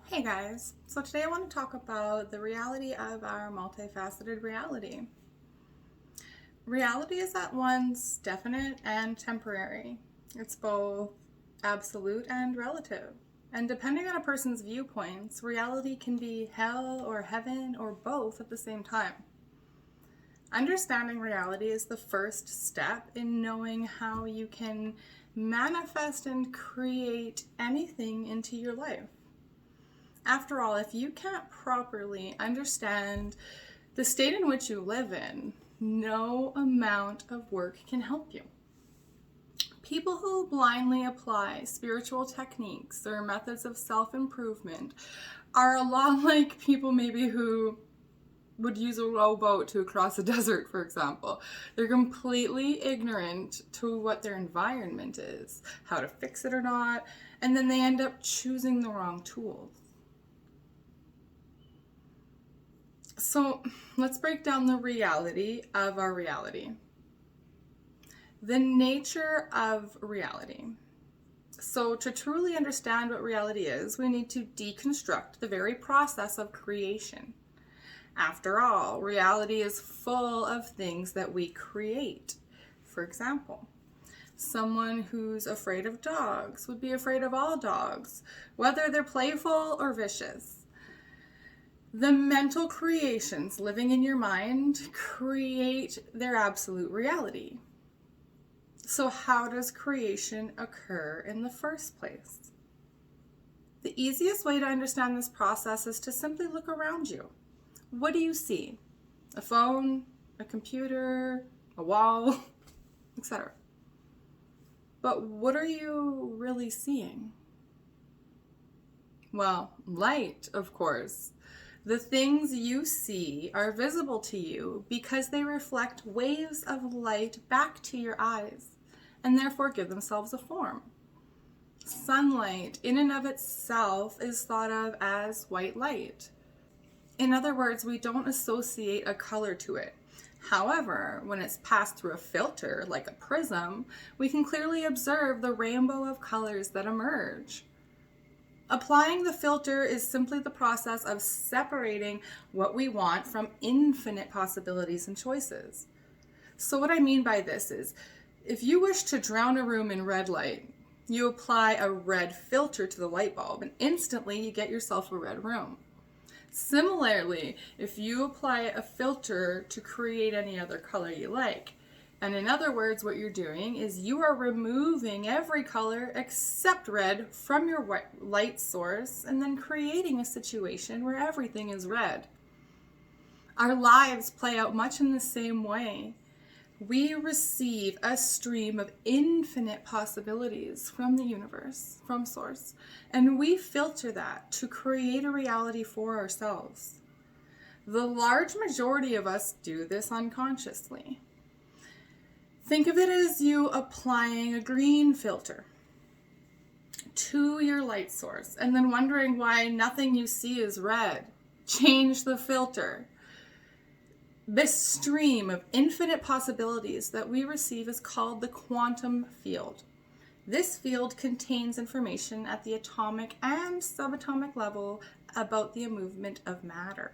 Hey guys, so today I want to talk about the reality of our multifaceted reality. Reality is at once definite and temporary. It's both absolute and relative. And depending on a person's viewpoints, reality can be hell or heaven or both at the same time. Understanding reality is the first step in knowing how you can manifest and create anything into your life. After all, if you can't properly understand the state in which you live in, no amount of work can help you. People who blindly apply spiritual techniques or methods of self-improvement are a lot like people maybe who would use a rowboat to cross a desert, for example. They're completely ignorant to what their environment is, how to fix it or not, and then they end up choosing the wrong tools. So let's break down the reality of our reality. The nature of reality. So to truly understand what reality is, we need to deconstruct the very process of creation. After all, reality is full of things that we create. For example, someone who's afraid of dogs would be afraid of all dogs, whether they're playful or vicious. The mental creations living in your mind create their absolute reality. So how does creation occur in the first place? The easiest way to understand this process is to simply look around you. What do you see? A phone, a computer, a wall, etc. But what are you really seeing? Well, light, of course. The things you see are visible to you because they reflect waves of light back to your eyes and therefore give themselves a form. Sunlight in and of itself is thought of as white light. In other words, we don't associate a color to it. However, when it's passed through a filter like a prism, we can clearly observe the rainbow of colors that emerge. Applying the filter is simply the process of separating what we want from infinite possibilities and choices. So what I mean by this is, if you wish to drown a room in red light, you apply a red filter to the light bulb and instantly you get yourself a red room. Similarly, if you apply a filter to create any other color you like, and in other words, what you're doing is you are removing every color except red from your light source and then creating a situation where everything is red. Our lives play out much in the same way. We receive a stream of infinite possibilities from the universe, from source, and we filter that to create a reality for ourselves. The large majority of us do this unconsciously. Think of it as you applying a green filter to your light source and then wondering why nothing you see is red. Change the filter. This stream of infinite possibilities that we receive is called the quantum field. This field contains information at the atomic and subatomic level about the movement of matter.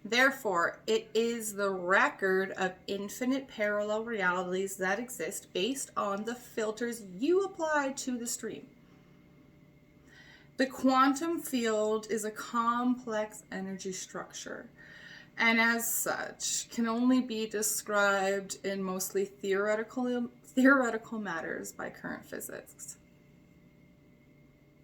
Therefore, it is the record of infinite parallel realities that exist based on the filters you apply to the stream. The quantum field is a complex energy structure, and as such can only be described in mostly theoretical matters by current physics.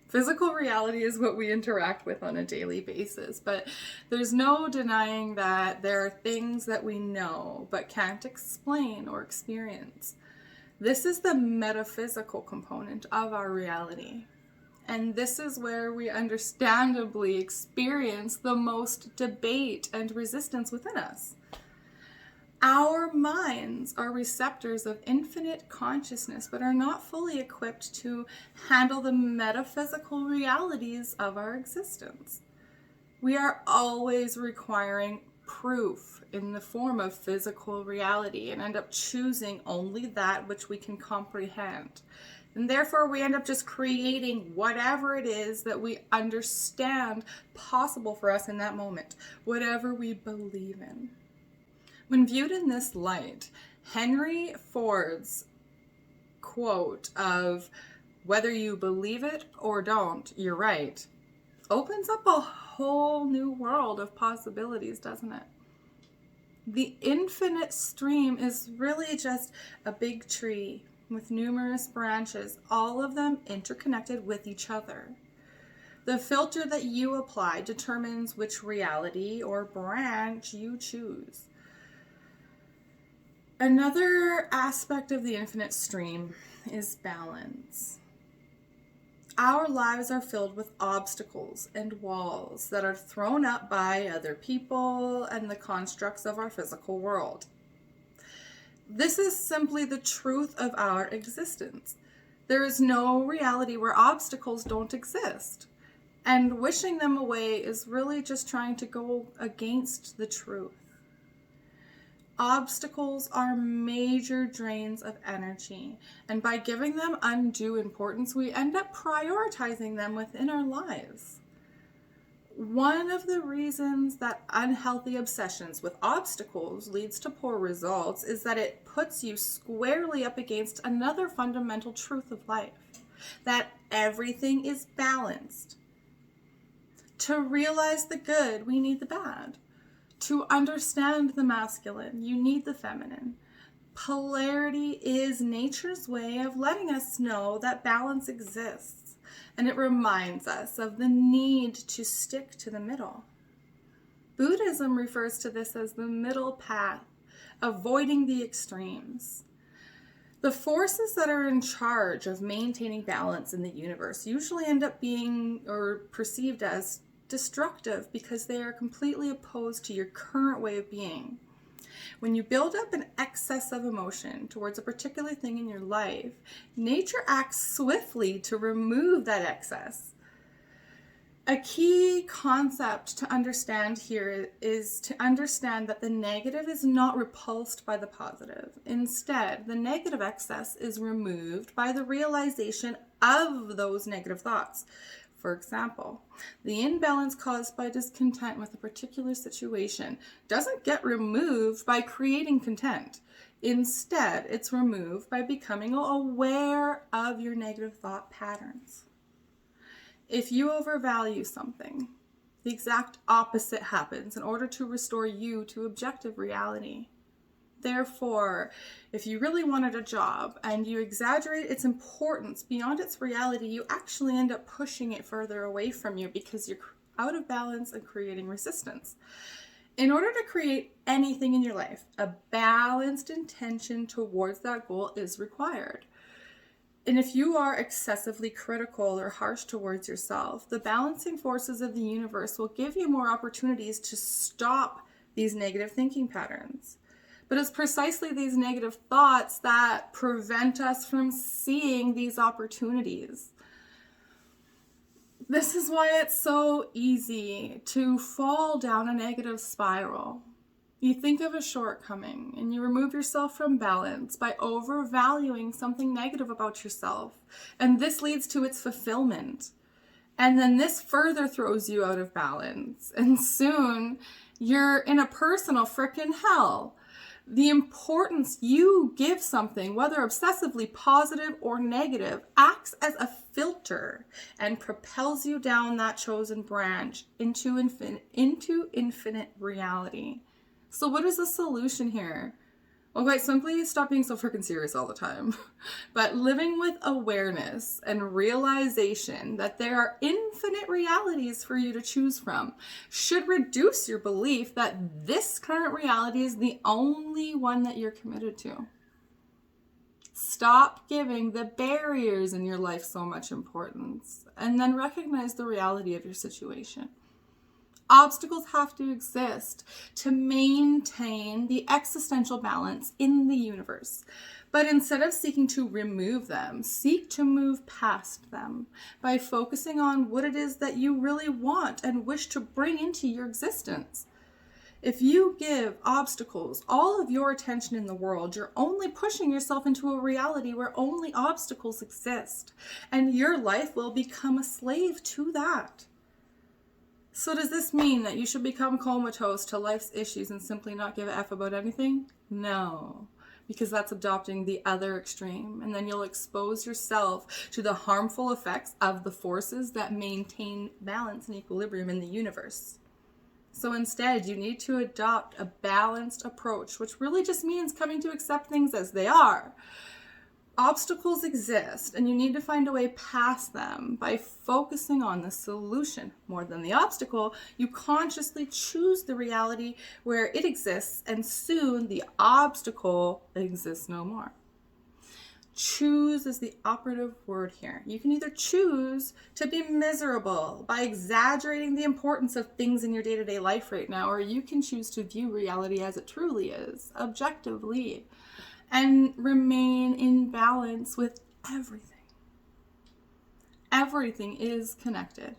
Physical reality is what we interact with on a daily basis, but there's no denying that there are things that we know but can't explain or experience. This is the metaphysical component of our reality. And this is where we understandably experience the most debate and resistance within us. Our minds are receptors of infinite consciousness, but are not fully equipped to handle the metaphysical realities of our existence. We are always requiring proof in the form of physical reality and end up choosing only that which we can comprehend. And therefore, we end up just creating whatever it is that we understand possible for us in that moment, whatever we believe in. When viewed in this light, Henry Ford's quote of, "Whether you believe it or don't, you're right," opens up a whole new world of possibilities, doesn't it? The infinite stream is really just a big tree with numerous branches, all of them interconnected with each other. The filter that you apply determines which reality or branch you choose. Another aspect of the infinite stream is balance. Our lives are filled with obstacles and walls that are thrown up by other people and the constructs of our physical world. This is simply the truth of our existence. There is no reality where obstacles don't exist. And wishing them away is really just trying to go against the truth. Obstacles are major drains of energy, and by giving them undue importance, we end up prioritizing them within our lives. One of the reasons that unhealthy obsessions with obstacles leads to poor results is that it puts you squarely up against another fundamental truth of life, that everything is balanced. To realize the good, we need the bad. To understand the masculine, you need the feminine. Polarity is nature's way of letting us know that balance exists, and it reminds us of the need to stick to the middle. Buddhism refers to this as the middle path, avoiding the extremes. The forces that are in charge of maintaining balance in the universe usually end up being or perceived as destructive because they are completely opposed to your current way of being. When you build up an excess of emotion towards a particular thing in your life, nature acts swiftly to remove that excess. A key concept to understand here is to understand that the negative is not repulsed by the positive. Instead, the negative excess is removed by the realization of those negative thoughts. For example, the imbalance caused by discontent with a particular situation doesn't get removed by creating content. Instead, it's removed by becoming aware of your negative thought patterns. If you overvalue something, the exact opposite happens in order to restore you to objective reality. Therefore, if you really wanted a job and you exaggerate its importance beyond its reality, you actually end up pushing it further away from you because you're out of balance and creating resistance. In order to create anything in your life, a balanced intention towards that goal is required. And if you are excessively critical or harsh towards yourself, the balancing forces of the universe will give you more opportunities to stop these negative thinking patterns. But it's precisely these negative thoughts that prevent us from seeing these opportunities. This is why it's so easy to fall down a negative spiral. You think of a shortcoming and you remove yourself from balance by overvaluing something negative about yourself. And this leads to its fulfillment. And then this further throws you out of balance. And soon you're in a personal frickin' hell. The importance you give something, whether obsessively positive or negative, acts as a filter and propels you down that chosen branch into infinite reality. So what is the solution here? Well, quite simply, stop being so freaking serious all the time. But living with awareness and realization that there are infinite realities for you to choose from should reduce your belief that this current reality is the only one that you're committed to. Stop giving the barriers in your life so much importance, and then recognize the reality of your situation. Obstacles have to exist to maintain the existential balance in the universe. But instead of seeking to remove them, seek to move past them by focusing on what it is that you really want and wish to bring into your existence. If you give obstacles all of your attention in the world, you're only pushing yourself into a reality where only obstacles exist, and your life will become a slave to that. So does this mean that you should become comatose to life's issues and simply not give a F about anything? No, because that's adopting the other extreme, and then you'll expose yourself to the harmful effects of the forces that maintain balance and equilibrium in the universe. So instead, you need to adopt a balanced approach, which really just means coming to accept things as they are. Obstacles exist, and you need to find a way past them by focusing on the solution more than the obstacle. You consciously choose the reality where it exists, and soon the obstacle exists no more. Choose is the operative word here. You can either choose to be miserable by exaggerating the importance of things in your day-to-day life right now, or you can choose to view reality as it truly is, objectively, and remain in balance with everything. Everything is connected.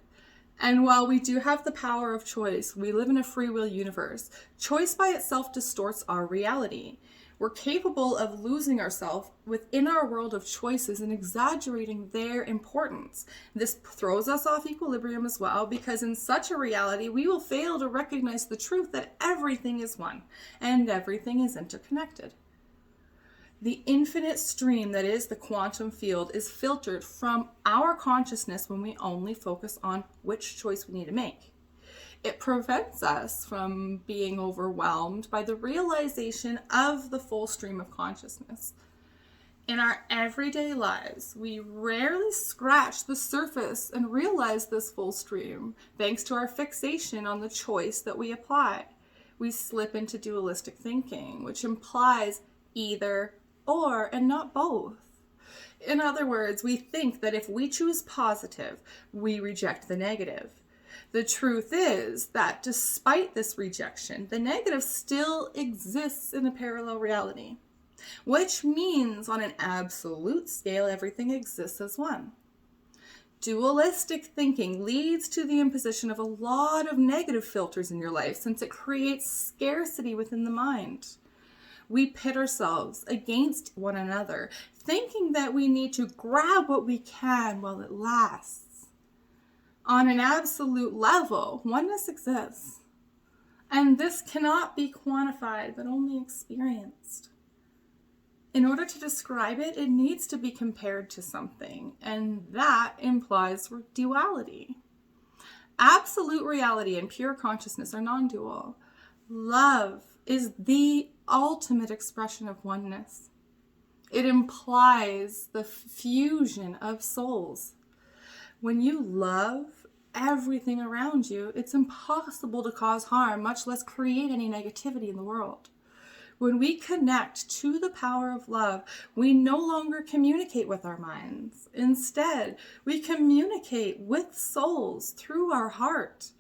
And while we do have the power of choice, we live in a free will universe. Choice by itself distorts our reality. We're capable of losing ourselves within our world of choices and exaggerating their importance. This throws us off equilibrium as well, because in such a reality, we will fail to recognize the truth that everything is one and everything is interconnected. The infinite stream that is the quantum field is filtered from our consciousness when we only focus on which choice we need to make. It prevents us from being overwhelmed by the realization of the full stream of consciousness. In our everyday lives, we rarely scratch the surface and realize this full stream, thanks to our fixation on the choice that we apply. We slip into dualistic thinking, which implies either or and not both. In other words, we think that if we choose positive, we reject the negative. The truth is that despite this rejection, the negative still exists in a parallel reality, which means on an absolute scale, everything exists as one. Dualistic thinking leads to the imposition of a lot of negative filters in your life, since it creates scarcity within the mind. We pit ourselves against one another, thinking that we need to grab what we can while it lasts. On an absolute level, oneness exists, and this cannot be quantified but only experienced. In order to describe it, it needs to be compared to something, and that implies duality. Absolute reality and pure consciousness are non-dual. Love is the ultimate expression of oneness. It implies the fusion of souls. When you love everything around you, it's impossible to cause harm, much less create any negativity in the world. When we connect to the power of love, we no longer communicate with our minds. Instead, we communicate with souls through our heart.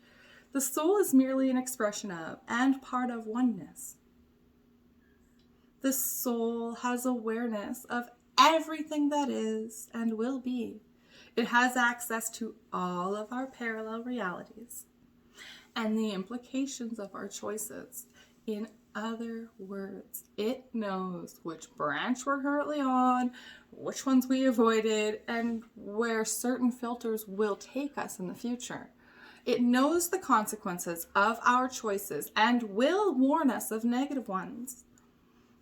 The soul is merely an expression of and part of oneness. The soul has awareness of everything that is and will be. It has access to all of our parallel realities and the implications of our choices. In other words, it knows which branch we're currently on, which ones we avoided, and where certain filters will take us in the future. It knows the consequences of our choices and will warn us of negative ones.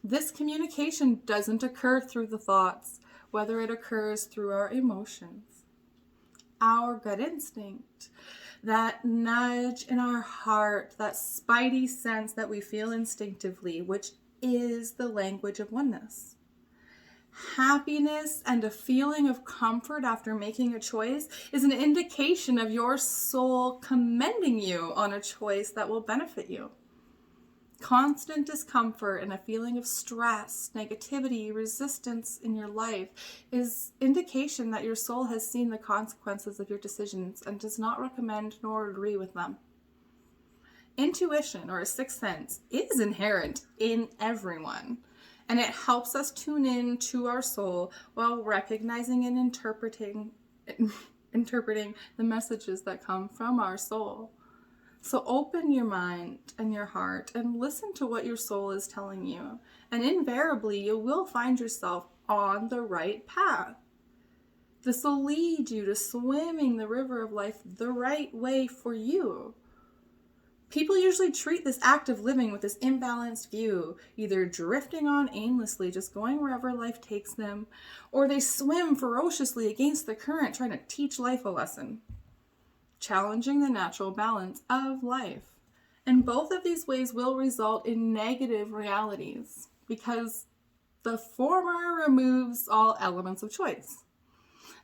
This communication doesn't occur through the thoughts, whether it occurs through our emotions, our gut instinct, that nudge in our heart, that spidey sense that we feel instinctively, which is the language of oneness. Happiness and a feeling of comfort after making a choice is an indication of your soul commending you on a choice that will benefit you. Constant discomfort and a feeling of stress, negativity, resistance in your life is indication that your soul has seen the consequences of your decisions and does not recommend nor agree with them. Intuition, or a sixth sense, is inherent in everyone, and it helps us tune in to our soul while recognizing and interpreting the messages that come from our soul. So open your mind and your heart and listen to what your soul is telling you. And invariably, you will find yourself on the right path. This will lead you to swimming the river of life the right way for you. People usually treat this act of living with this imbalanced view, either drifting on aimlessly, just going wherever life takes them, or they swim ferociously against the current, trying to teach life a lesson, challenging the natural balance of life. And both of these ways will result in negative realities, because the former removes all elements of choice,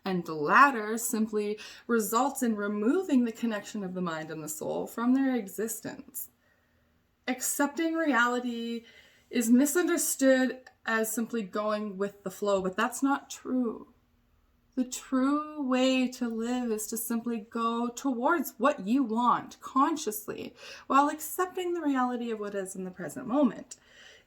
and the latter simply results in removing the connection of the mind and the soul from their existence. Accepting reality is misunderstood as simply going with the flow, but that's not true. The true way to live is to simply go towards what you want consciously, while accepting the reality of what is in the present moment.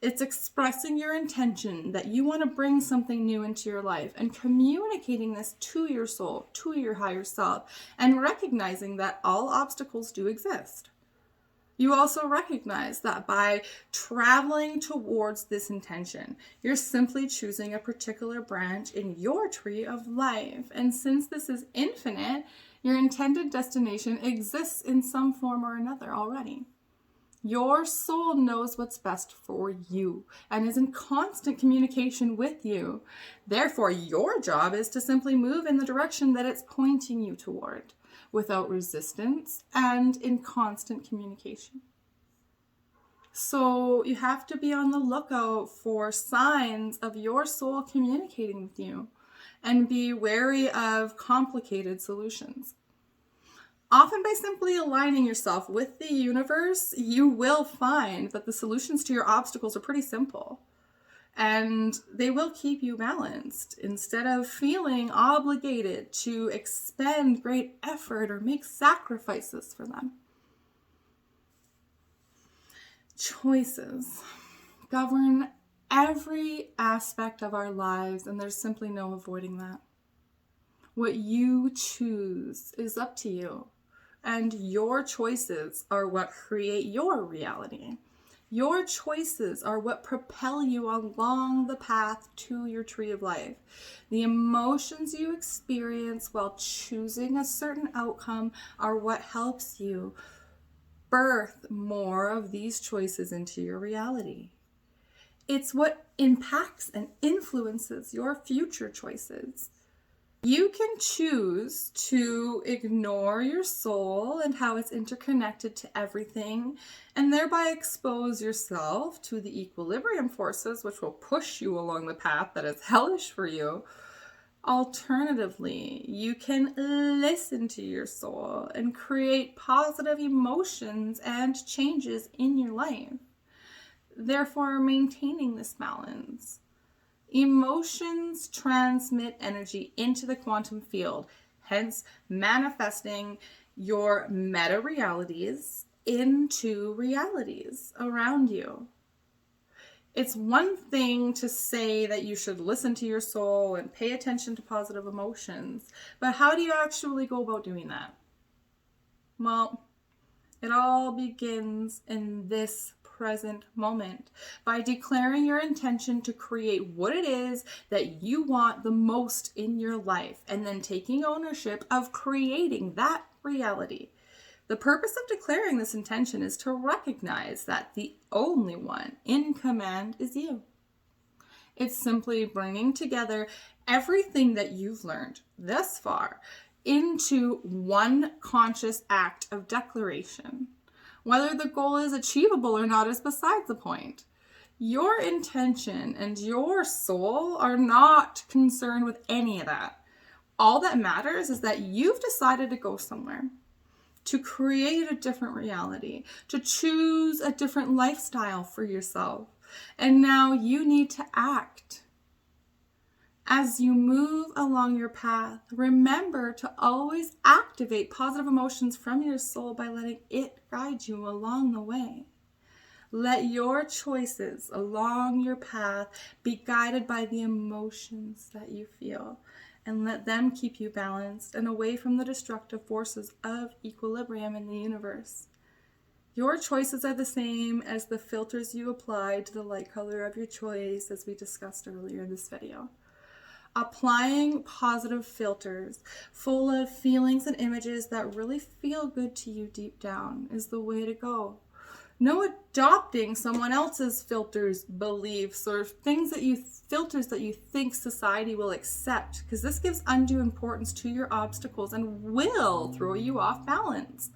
It's expressing your intention that you want to bring something new into your life and communicating this to your soul, to your higher self, and recognizing that all obstacles do exist. You also recognize that by traveling towards this intention, you're simply choosing a particular branch in your tree of life. And since this is infinite, your intended destination exists in some form or another already. Your soul knows what's best for you and is in constant communication with you. Therefore, your job is to simply move in the direction that it's pointing you toward, without resistance and in constant communication. So you have to be on the lookout for signs of your soul communicating with you and be wary of complicated solutions. Often by simply aligning yourself with the universe, you will find that the solutions to your obstacles are pretty simple. And they will keep you balanced instead of feeling obligated to expend great effort or make sacrifices for them. Choices govern every aspect of our lives, and there's simply no avoiding that. What you choose is up to you, and your choices are what create your reality. Your choices are what propel you along the path to your tree of life. The emotions you experience while choosing a certain outcome are what helps you birth more of these choices into your reality. It's what impacts and influences your future choices. You can choose to ignore your soul and how it's interconnected to everything, and thereby expose yourself to the equilibrium forces which will push you along the path that is hellish for you. Alternatively, you can listen to your soul and create positive emotions and changes in your life, therefore maintaining this balance. Emotions transmit energy into the quantum field, hence manifesting your meta realities into realities around you. It's one thing to say that you should listen to your soul and pay attention to positive emotions, but how do you actually go about doing that? Well, it all begins in this present moment by declaring your intention to create what it is that you want the most in your life, and then taking ownership of creating that reality. The purpose of declaring this intention is to recognize that the only one in command is you. It's simply bringing together everything that you've learned thus far into one conscious act of declaration. Whether the goal is achievable or not is besides the point. Your intention and your soul are not concerned with any of that. All that matters is that you've decided to go somewhere, to create a different reality, to choose a different lifestyle for yourself. And now you need to act. As you move along your path, remember to always activate positive emotions from your soul by letting it guide you along the way. Let your choices along your path be guided by the emotions that you feel, and let them keep you balanced and away from the destructive forces of equilibrium in the universe. Your choices are the same as the filters you apply to the light color of your choice, as we discussed earlier in this video. Applying positive filters full of feelings and images that really feel good to you deep down is the way to go. No adopting someone else's filters, beliefs, or filters that you think society will accept, because this gives undue importance to your obstacles and will throw you off balance.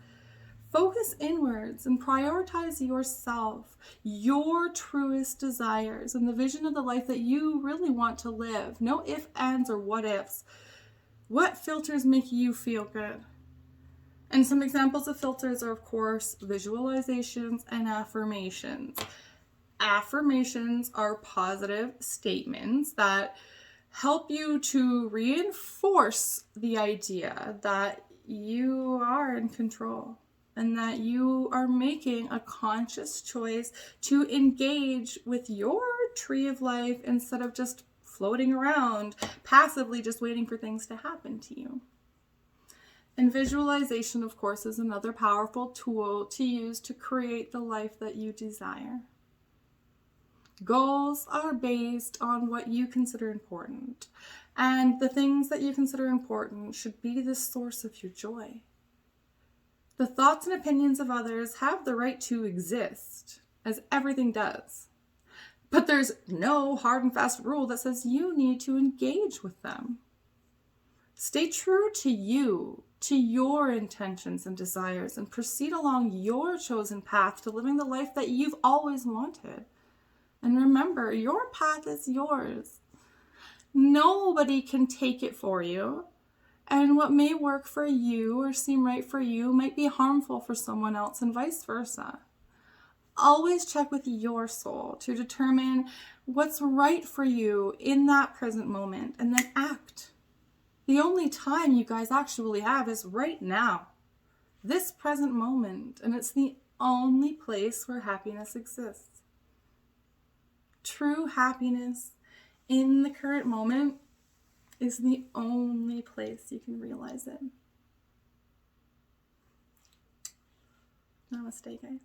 Focus inwards and prioritize yourself, your truest desires, and the vision of the life that you really want to live. No ifs, ands, or what ifs. What filters make you feel good? And some examples of filters are, of course, visualizations and affirmations. Affirmations are positive statements that help you to reinforce the idea that you are in control and that you are making a conscious choice to engage with your tree of life instead of just floating around passively just waiting for things to happen to you. And visualization, of course, is another powerful tool to use to create the life that you desire. Goals are based on what you consider important, and the things that you consider important should be the source of your joy. The thoughts and opinions of others have the right to exist, as everything does. But there's no hard and fast rule that says you need to engage with them. Stay true to you, to your intentions and desires, and proceed along your chosen path to living the life that you've always wanted. And remember, your path is yours. Nobody can take it for you. And what may work for you or seem right for you might be harmful for someone else, and vice versa. Always check with your soul to determine what's right for you in that present moment, and then act. The only time you guys actually have is right now, this present moment, and it's the only place where happiness exists. True happiness in the current moment is the only place you can realize it. Namaste, guys.